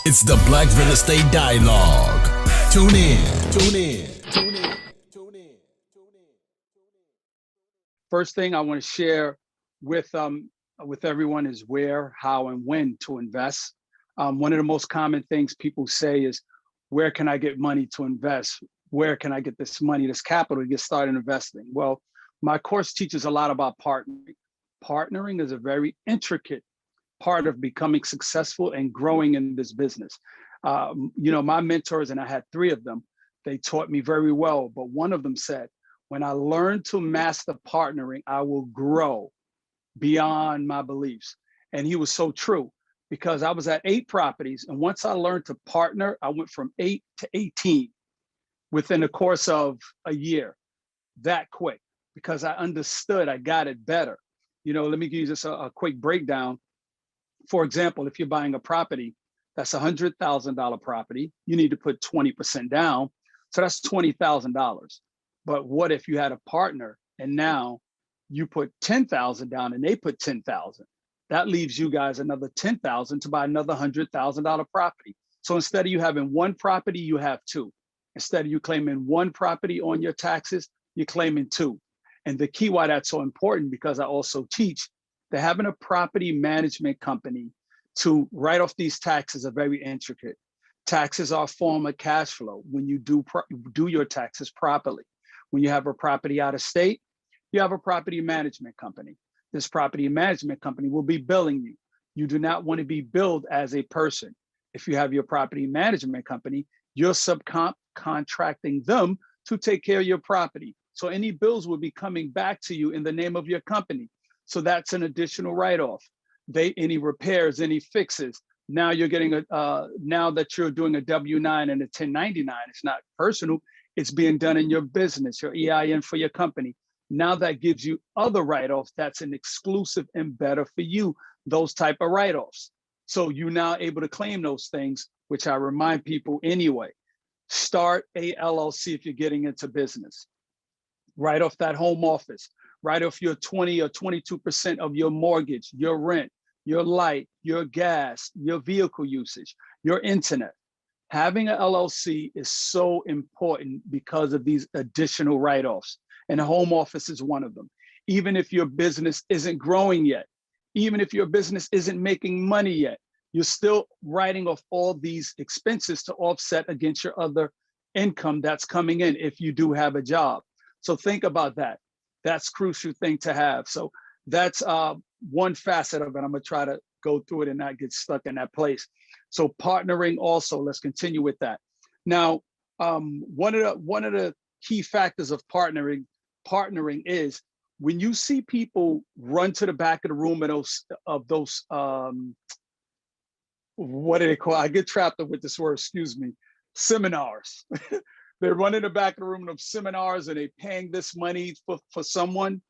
It's the Black Real Estate Dialogue. Tune in. Tune in. Tune in. Tune in. First thing I want to share with everyone is where, how, and when to invest. One of the most common things people say is, where can I get money to invest? Where can I get this money, this capital to get started investing? Well, my course teaches a lot about partnering. Partnering is a very intricate part of becoming successful and growing in this business. My mentors, and I had 3 of them, they taught me very well, but one of them said, when I learn to master partnering, I will grow beyond my beliefs. And he was so true, because I was at 8 properties. And once I learned to partner, I went from 8 to 18 within the course of a year, that quick, because I understood, I got it better. Let me give you just a quick breakdown. For example, if you're buying a property, that's a $100,000 property, you need to put 20% down. So that's $20,000. But what if you had a partner and now you put 10,000 down and they put 10,000? That leaves you guys another 10,000 to buy another $100,000 property. So instead of you having 1 property, you have 2. Instead of you claiming 1 property on your taxes, you're claiming 2. And the key why that's so important, because I also teach that having a property management company to write off these taxes are very intricate. Taxes are a form of cash flow when you do your taxes properly. When you have a property out of state, you have a property management company. This property management company will be billing you. You do not want to be billed as a person. If you have your property management company, you're subcontracting them to take care of your property. So any bills will be coming back to you in the name of your company. So that's an additional write-off. Any repairs, any fixes. Now you're getting now that you're doing a W-9 and a 1099, it's not personal, it's being done in your business, your EIN for your company. Now that gives you other write-offs that's an exclusive and better for you, those type of write-offs. So you're now able to claim those things, which I remind people anyway. Start a LLC if you're getting into business. Write off that home office. Write off your 20 or 22% of your mortgage, your rent, your light, your gas, your vehicle usage, your internet. Having an LLC is so important because of these additional write-offs. And a home office is one of them. Even if your business isn't growing yet, even if your business isn't making money yet, you're still writing off all these expenses to offset against your other income that's coming in if you do have a job. So think about that. That's a crucial thing to have. So that's one facet of it. I'm gonna try to go through it and not get stuck in that place. So partnering also, let's continue with that. Now, one of the key factors of partnering is when you see people run to the back of the room of those what do they call? I get trapped up with this word, excuse me, seminars. They're running the back of the room of seminars and they're paying this money for someone.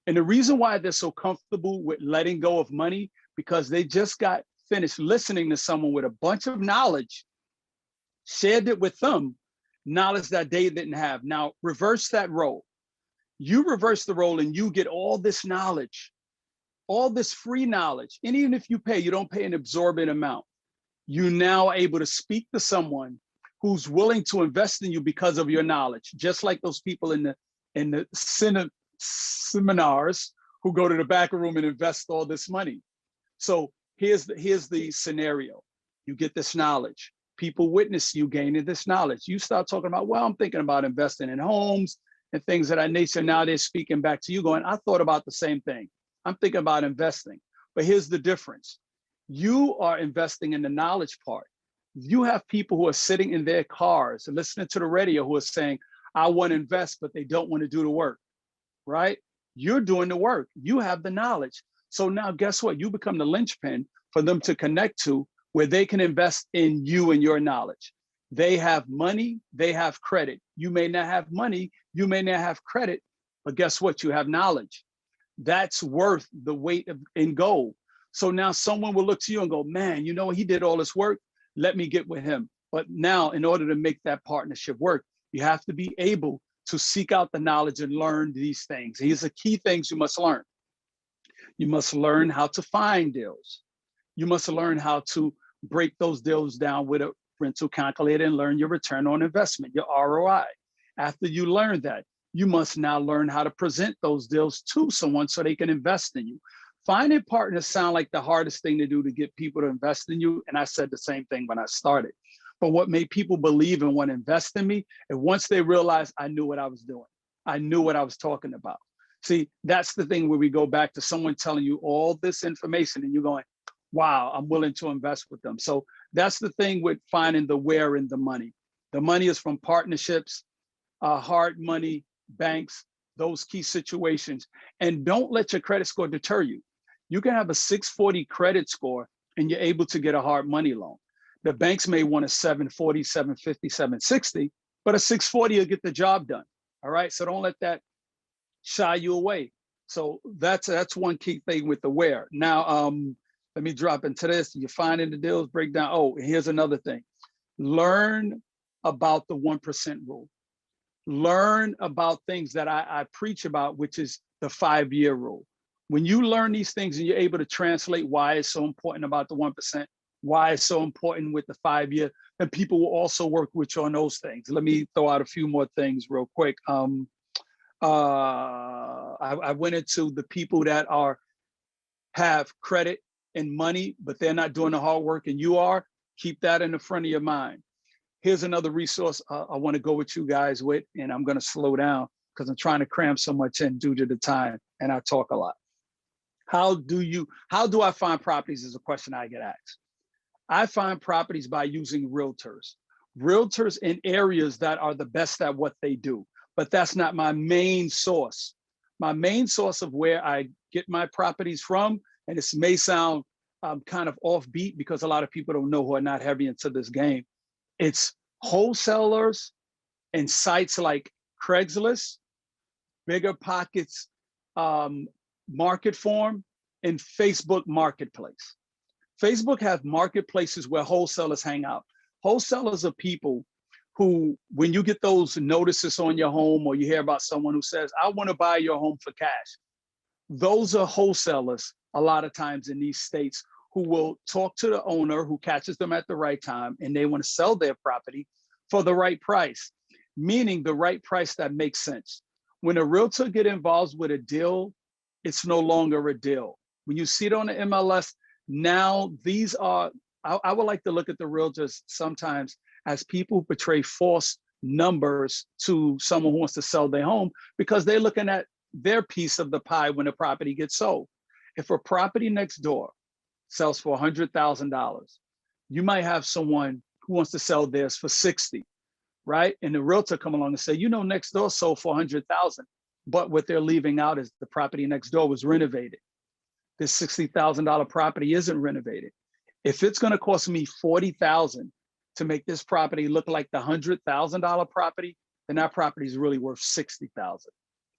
And the reason why they're so comfortable with letting go of money, because they just got finished listening to someone with a bunch of knowledge, shared it with them, knowledge that they didn't have. Now, reverse that role. You reverse the role and you get all this knowledge, all this free knowledge. And even if you pay, you don't pay an exorbitant amount. You now are able to speak to someone who's willing to invest in you because of your knowledge, just like those people in the seminars who go to the back room and invest all this money. So here's the scenario. You get this knowledge. People witness you gaining this knowledge. You start talking about, well, I'm thinking about investing in homes and things of that nature. Now they're speaking back to you going, I thought about the same thing. I'm thinking about investing. But here's the difference. You are investing in the knowledge part. You have people who are sitting in their cars and listening to the radio who are saying, I want to invest, but they don't want to do the work, right? You're doing the work. You have the knowledge. So now guess what? You become the linchpin for them to connect to where they can invest in you and your knowledge. They have money, they have credit. You may not have money, you may not have credit, but guess what? You have knowledge. That's worth the weight in gold. So now someone will look to you and go, man, you know, he did all this work. Let me get with him. But now in order to make that partnership work, you have to be able to seek out the knowledge and learn these things. These are key things you must learn. You must learn how to find deals. You must learn how to break those deals down with a rental calculator and learn your return on investment, your ROI. After you learn that, you must now learn how to present those deals to someone so they can invest in you. Finding partners sound like the hardest thing to do to get people to invest in you. And I said the same thing when I started. But what made people believe and want to invest in me, and once they realized I knew what I was doing, I knew what I was talking about. See, that's the thing where we go back to someone telling you all this information and you're going, wow, I'm willing to invest with them. So that's the thing with finding the where in the money. The money is from partnerships, hard money, banks, those key situations. And don't let your credit score deter you. You can have a 640 credit score and you're able to get a hard money loan. The banks may want a 740, 750, 760, but a 640 will get the job done. All right. So don't let that shy you away. So that's one key thing with the where. Now, let me drop into this. You're finding the deals, break down. Oh, and here's another thing. Learn about the 1% rule. Learn about things that I preach about, which is the 5-year rule. When you learn these things and you're able to translate why it's so important about the 1%, why it's so important with the 5-year, then people will also work with you on those things. Let me throw out a few more things real quick. I went into the people that have credit and money, but they're not doing the hard work and you are. Keep that in the front of your mind. Here's another resource I want to go with you guys with, and I'm going to slow down because I'm trying to cram so much in due to the time, and I talk a lot. How do I find properties is a question I get asked. I find properties by using realtors. Realtors in areas that are the best at what they do, but that's not my main source. My main source of where I get my properties from, and this may sound kind of offbeat because a lot of people don't know who are not heavy into this game. It's wholesalers and sites like Craigslist, Bigger Pockets, Market Form, and Facebook Marketplace. Facebook has marketplaces where wholesalers hang out. Wholesalers are people who, when you get those notices on your home or you hear about someone who says, I want to buy your home for cash, those are wholesalers a lot of times in these states who will talk to the owner who catches them at the right time and they want to sell their property for the right price, meaning the right price that makes sense. When a realtor get involved with a deal, it's no longer a deal. When you see it on the MLS, now these are, I would like to look at the realtors sometimes as people portray false numbers to someone who wants to sell their home because they're looking at their piece of the pie when the property gets sold. If a property next door sells for $100,000, you might have someone who wants to sell theirs for 60, right? And the realtor come along and say, you know, next door sold for 100,000, but what they're leaving out is the property next door was renovated. This $60,000 property isn't renovated. If it's going to cost me $40,000 to make this property look like the $100,000 property, then that property is really worth $60,000.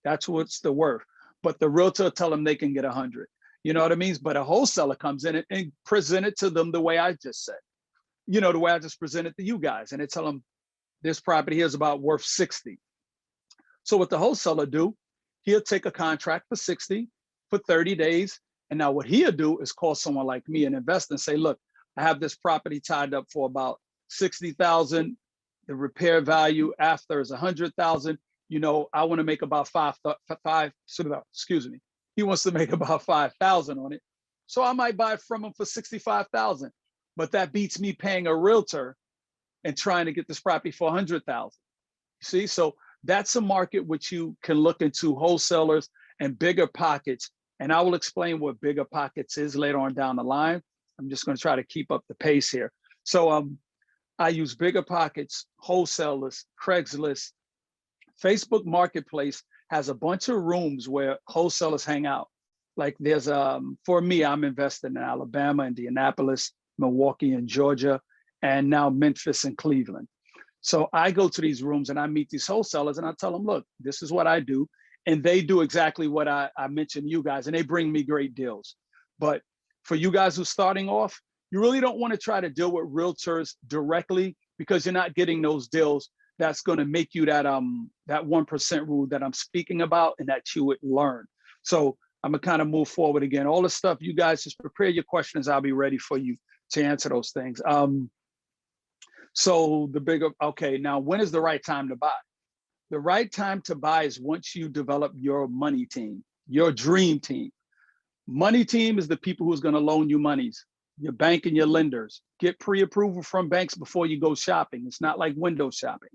That's what's the worth. But the realtor tell them they can get 100. You know what I mean? But a wholesaler comes in and present it to them the way I just said. You know, the way I just presented to you guys, and they tell them this property here is about worth 60. So what the wholesaler do, he'll take a contract for 60 for 30 days. And now what he'll do is call someone like me, an investor, and say, look, I have this property tied up for about 60,000. The repair value after is 100,000. You know, I want to make about excuse me. He wants to make about 5,000 on it. So I might buy it from him for 65,000, but that beats me paying a realtor and trying to get this property for 100,000. See, so that's a market which you can look into, wholesalers and Bigger Pockets. And I will explain what Bigger Pockets is later on down the line. I'm just going to try to keep up the pace here. So I use Bigger Pockets, wholesalers, Craigslist. Facebook Marketplace has a bunch of rooms where wholesalers hang out. Like there's, for me, I'm invested in Alabama, Indianapolis, Milwaukee, and Georgia, and now Memphis and Cleveland. So I go to these rooms and I meet these wholesalers and I tell them, look, this is what I do. And they do exactly what I mentioned you guys, and they bring me great deals. But for you guys who's starting off, you really don't want to try to deal with realtors directly because you're not getting those deals that's going to make you that 1% rule that I'm speaking about and that you would learn. So I'm gonna kind of move forward again. All the stuff, you guys just prepare your questions. I'll be ready for you to answer those things. Okay, now when is the right time to buy? The right time to buy is once you develop your money team, your dream team. Money team is the people who's going to loan you monies, your bank and your lenders. Get pre-approval from banks before you go shopping. It's not like window shopping.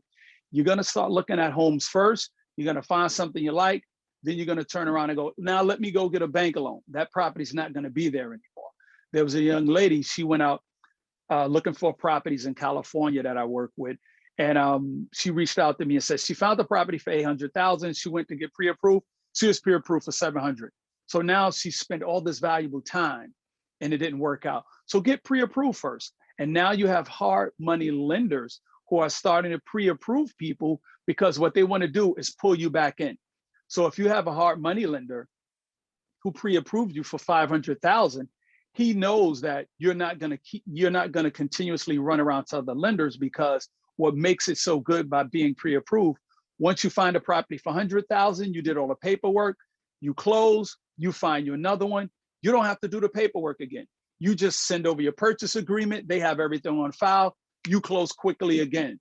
You're going to start looking at homes first. You're going to find something you like. Then you're going to turn around and go, now let me go get a bank loan. That property's not going to be there anymore. There was a young lady, she went out looking for properties in California that I work with. And she reached out to me and said she found the property for $800,000. She went to get pre-approved. She was pre-approved for $700,000. So now she spent all this valuable time and it didn't work out. So get pre-approved first. And now you have hard money lenders who are starting to pre-approve people because what they want to do is pull you back in. So if you have a hard money lender who pre-approved you for $500,000, he knows that you're not going to continuously run around to other lenders, because what makes it so good by being pre-approved, once you find a property for $100,000, you did all the paperwork, you close, you find you another one, you don't have to do the paperwork again. You just send over your purchase agreement, they have everything on file, you close quickly again.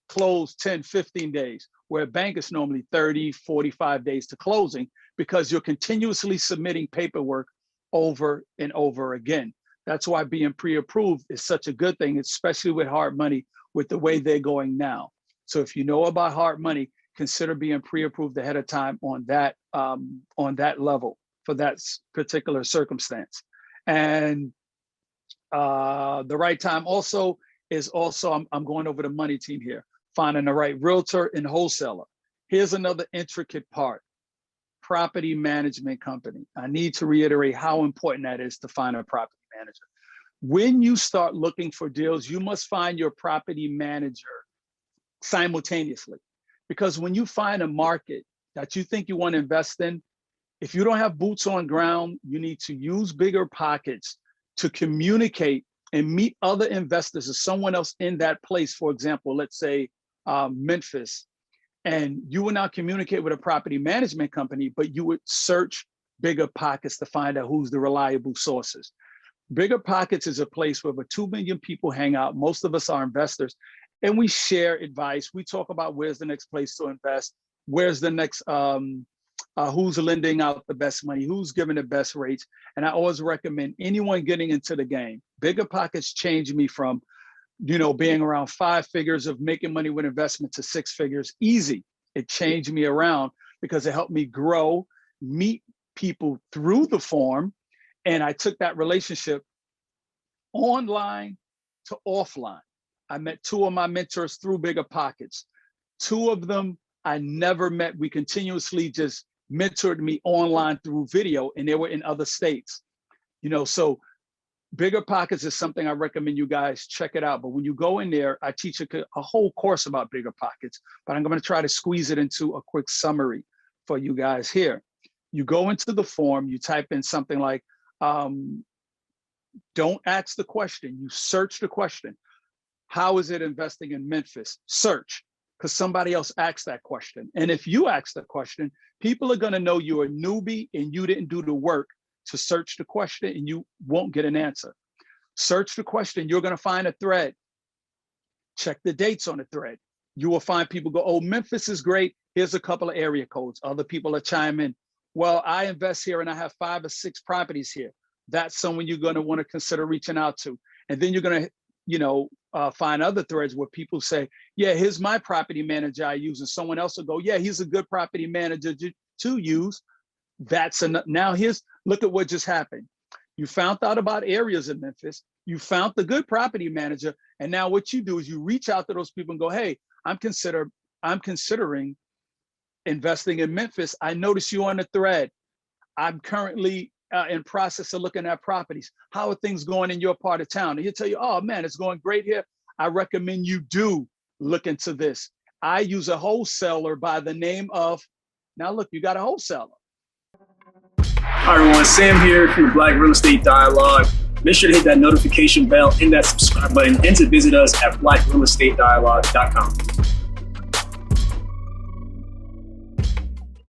Close 10, 15 days, where a bank is normally 30, 45 days to closing, because you're continuously submitting paperwork over and over again. That's why being pre-approved is such a good thing, especially with hard money, with the way they're going now. So if you know about hard money, consider being pre-approved ahead of time on that level for that particular circumstance. And the right time also is I'm going over the money team here, finding the right realtor and wholesaler. Here's another intricate part: property management company. I need to reiterate how important that is to find a property manager. When you start looking for deals, you must find your property manager simultaneously. Because when you find a market that you think you want to invest in, if you don't have boots on ground, you need to use BiggerPockets to communicate and meet other investors or someone else in that place. For example, let's say Memphis, and you will not communicate with a property management company, but you would search BiggerPockets to find out who's the reliable sources. BiggerPockets is a place where over 2 million people hang out. Most of us are investors, and we share advice. We talk about where's the next place to invest, where's the next, who's lending out the best money, who's giving the best rates. And I always recommend anyone getting into the game. BiggerPockets changed me from, being around 5 figures of making money with investment to 6 figures easy. It changed me around because it helped me grow, meet people through the form. And I took that relationship online to offline. I met 2 of my mentors through BiggerPockets. 2 of them I never met. We continuously just mentored me online through video, and they were in other states. So BiggerPockets is something I recommend you guys check it out. But when you go in there, I teach a whole course about BiggerPockets, but I'm going to try to squeeze it into a quick summary for you guys here. You go into the form, you type in something like, don't ask the question, you search the question. How is it investing in Memphis? Search, because somebody else asked that question. And if you ask the question, people are going to know you're a newbie and you didn't do the work to search the question, and you won't get an answer. Search the question, you're going to find a thread. Check the dates on the thread. You will find people go, oh, Memphis is great. Here's a couple of area codes. Other people are chiming in. Well, I invest here and I have 5 or 6 properties here. That's someone you're going to want to consider reaching out to. And then you're going to, find other threads where people say, yeah, here's my property manager I use. And someone else will go, yeah, he's a good property manager to use. That's enough. Now look at what just happened. You found out about areas in Memphis. You found the good property manager. And now what you do is you reach out to those people and go, hey, I'm considering investing in Memphis. I noticed you on the thread. I'm currently in process of looking at properties. How are things going in your part of town? And he'll tell you, oh man, it's going great here. I recommend you do look into this. I use a wholesaler by the name of, now look, you got a wholesaler. Hi everyone, Sam here from the Black Real Estate Dialogue. Make sure to hit that notification bell and that subscribe button, and to visit us at blackrealestatedialogue.com.